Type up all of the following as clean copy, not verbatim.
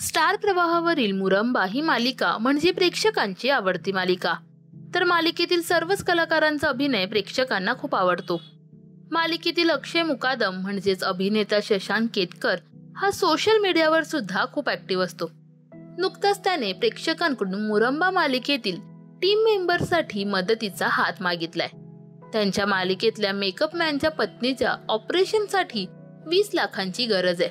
Star प्रवाहावरील Muramba ही मालिका म्हणजे प्रेक्षकांची आवडती मालिका। तर मालिकेतील सर्वच कलाकारांचा अभिनय प्रेक्षकांना खूप आवडतो। मालिकेतील अक्षय मुकादम म्हणजेच अभिनेता शशांक केतकर हा सोशल मीडियावर सुद्धा खूप ऍक्टिव्ह असतो। नुकताच त्याने प्रेक्षकांकडून मुरंबा मालिकेतील टीम मेंबरसाठी मदतीचा हात मागितलाय। त्यांच्या मालिकेतल्या मेकअप मॅनच्या पत्नीच्या ऑपरेशनसाठी 20 लाखांची गरज आहे।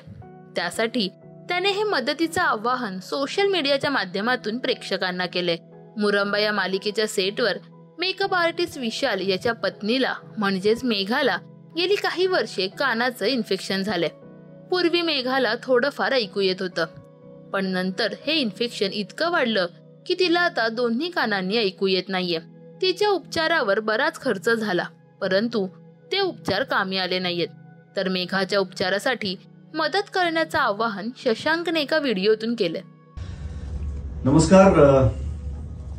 त्यासाठी त्याने हे मदतीचं आवाहन सोशल मीडियाच्या माध्यमातून प्रेक्षकांना केले। मुरंबा या मालिकेच्या सेटवर मेकअप आर्टिस्ट विशाल याच्या पत्नीला म्हणजेच मेघाला गेली काही वर्षे कानाचं इन्फेक्शन झाले। पूर्वी मेघाला थोडंफार ऐकू येत होतं, पण नंतर हे इन्फेक्शन इतकं वाढलं की तिला आता दोन्ही कानांनी ऐकू येत नाहीये। तिच्या उपचारावर बराच खर्च झाला, परंतु ते उपचार कामी आले नाहीयेत। तर मेघाच्या उपचारासाठी मदत करण्याचं आवाहन शशांकने एका व्हिडिओतून केलंय। नमस्कार,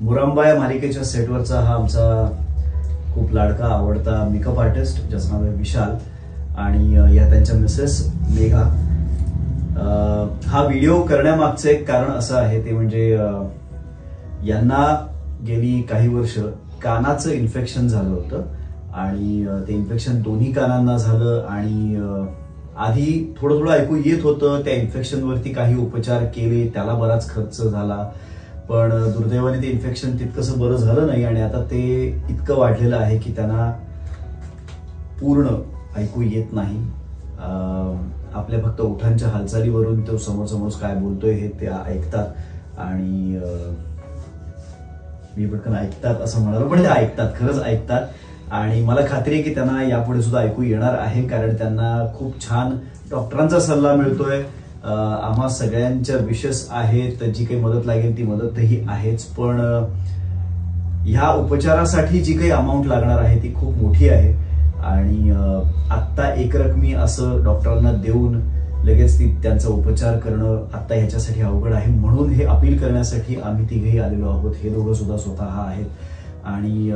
मुरंबा या मालिकेच्या सेटवरचा हा आमचा खूप लाडका आवडता मेकअप आर्टिस्ट ज्याचं नाव आहे विशाल आणि या त्यांच्या मिसेस मेघा। हा व्हिडिओ करण्यामागचं एक कारण असं आहे, ते म्हणजे यांना गेली काही वर्ष कानाचं इन्फेक्शन झालं होतं आणि ते इन्फेक्शन दोन्ही कानांना झालं आणि आधी थोडं थोडं ऐकू येत होतं। त्या इन्फेक्शनवरती काही उपचार केले, त्याला बराच खर्च झाला, पण दुर्दैवाने ते इन्फेक्शन तितकंसं बरं झालं नाही आणि आता ते इतकं वाढलेलं आहे की त्यांना पूर्ण ऐकू येत नाही। आपल्या फक्त ओठांच्या हालचालीवरून तो समोर काय बोलतोय हे ते ऐकतात आणि मी पटकन ऐकतात असं म्हणालो, पण ते ऐकतात, खरंच ऐकतात आणि मला खात्री आहे की त्यांना यापुढे सुद्धा ऐकू येणार आहे, कारण त्यांना खूप छान डॉक्टरांचा सल्ला मिळतोय। आम्हा सगळ्यांच्या विशेष आहेत, जी काही मदत लागेल ती मदतही आहेच, पण ह्या उपचारासाठी जी काही अमाऊंट लागणार आहे ती खूप मोठी आहे आणि आत्ता एकरकमी असं डॉक्टरांना देऊन लगेच त्यांचा उपचार करणं आत्ता ह्याच्यासाठी अवघड आहे। म्हणून हे अपील करण्यासाठी आम्ही तिघेही आलेलो आहोत। हे दोघं सुद्धा स्वतः आहेत आणि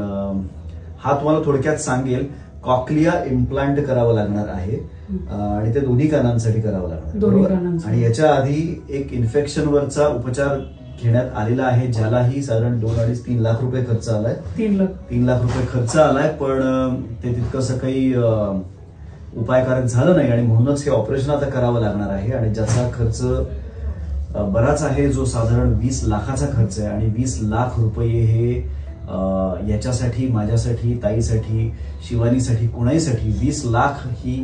हा तुम्हाला थोडक्यात सांगेल, कॉक्लिया इम्प्लांट करावं लागणार आहे आणि ते दोन्ही कानांसाठी करावं लागणार आणि याच्या आधी एक इन्फेक्शन वरचा उपचार घेण्यात आलेला आहे, ज्यालाही साधारण 2-3 लाख रुपये खर्च आलाय। 3 लाख रुपये खर्च आलाय, पण ते तितकंसं काही उपायकारक झालं नाही आणि म्हणूनच हे ऑपरेशन आता करावं लागणार आहे आणि ज्याचा खर्च बराच आहे, जो साधारण 20 लाखाचा खर्च आहे आणि 20 लाख रुपये हे याच्यासाठी, माझ्यासाठी, ताईसाठी, शिवानीसाठी, कोणाहीसाठी 20 लाख ही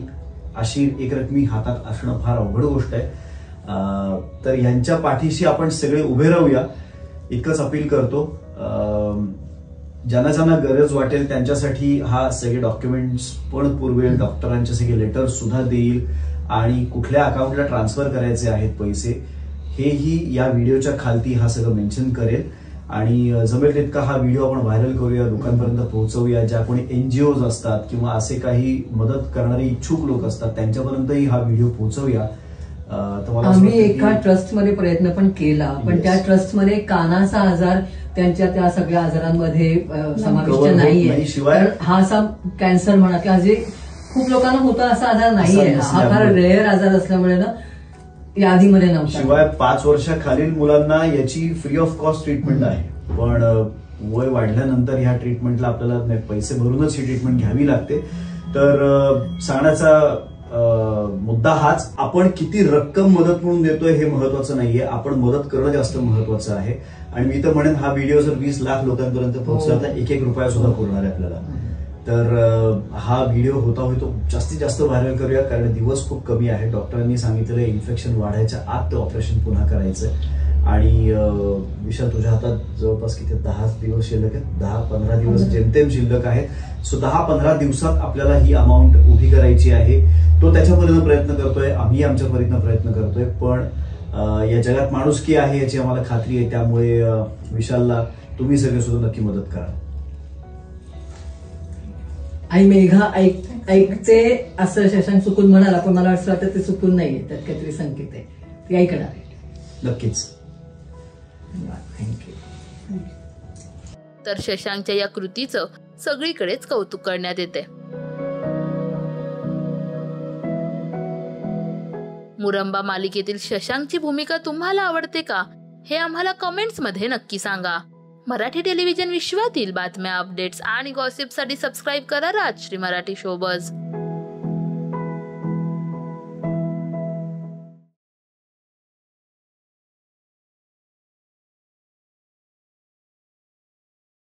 अशी एकरकमी हातात असणं फार अवघड गोष्ट आहे। तर यांच्या पाठीशी आपण सगळे उभे राहूया इतकंच अपील करतो। ज्यांना ज्यांना गरज वाटेल त्यांच्यासाठी हा सगळे डॉक्युमेंट्स पण पुरवेल, डॉक्टरांचे सगळे लेटर सुद्धा देईल आणि कुठल्या अकाउंटला ट्रान्सफर करायचे आहेत पैसे हेही या व्हिडिओच्या खालती हा सगळं मेन्शन करेल आणि जमेल तितका हा व्हिडिओ आपण व्हायरल करूया, लोकांपर्यंत पोहोचवूया। ज्या कोणी NGOs असतात किंवा असे काही मदत करणारे इच्छुक लोक असतात त्यांच्यापर्यंतही हा व्हिडिओ पोहोचवूया। आम्ही एका ट्रस्टमध्ये प्रयत्न पण केला, पण त्या ट्रस्टमध्ये कानाचा आजार त्यांच्या त्या सगळ्या आजारांमध्ये समाविष्ट नाहीये। शिवाय हा असा कॅन्सर म्हणा किंवा जे खूप लोकांना होता असा आजार नाहीये, हा फार रेअर आजार असल्यामुळे ना यादीमध्ये नव्हता। शिवाय 5 वर्षाखालील मुलांना याची फ्री ऑफ कॉस्ट ट्रीटमेंट आहे, पण वय वाढल्यानंतर ह्या ट्रीटमेंटला आपल्याला पैसे भरूनच ही ट्रीटमेंट घ्यावी लागते। तर सांगण्याचा मुद्दा हाच, आपण किती रक्कम मदत म्हणून देतोय हे महत्वाचं नाहीये, आपण मदत करणं जास्त महत्वाचं आहे। आणि मी तर म्हणेन हा व्हिडिओ जर 20 लाख लोकांपर्यंत पोहोचला तर 1-1 रुपया सुद्धा पुरणार आहे आपल्याला। तर हा व्हिडिओ होता तो जास्तीत जास्त व्हायरल करूया, कारण दिवस खूप कमी आहे। डॉक्टरांनी सांगितलेलं इन्फेक्शन वाढायच्या आत ते ऑपरेशन पुन्हा करायचं आणि विशाल तुझ्या हातात जवळपास किती 10 दिवस शिल्लक आहेत, 10-15 दिवस जेमतेम शिल्लक आहेत। सो 10-15 दिवसात आपल्याला ही अमाऊंट उभी करायची आहे। तो त्याच्या परीने प्रयत्न करतोय, आम्ही आमच्या परीने प्रयत्न करतोय, पण या जगात माणुसकी आहे याची आम्हाला खात्री आहे। त्यामुळे विशालला तुम्ही सगळे सुद्धा नक्की मदत करा। आई मेघा ऐकते असं शशांक चुकून म्हणाला, पण मला असं वाटतं ते चुकून नाहीये, त्यात काहीतरी संकेत आहे, ती ऐकणार आहे नक्कीच। थँक्यू। तर शशांकच्या या कृतीचं सगळीकडेच कौतुक करण्यात येते। मुरंबा मालिकेतील शशांकची भूमिका तुम्हाला आवडते का हे आम्हाला कमेंट्समध्ये नक्की सांगा. मराठी टेलिव्हिजन विश्वातील बातम्या, अपडेट्स आणि गॉसिपसाठी सबस्क्राईब करा राजश्री मराठी शोबज.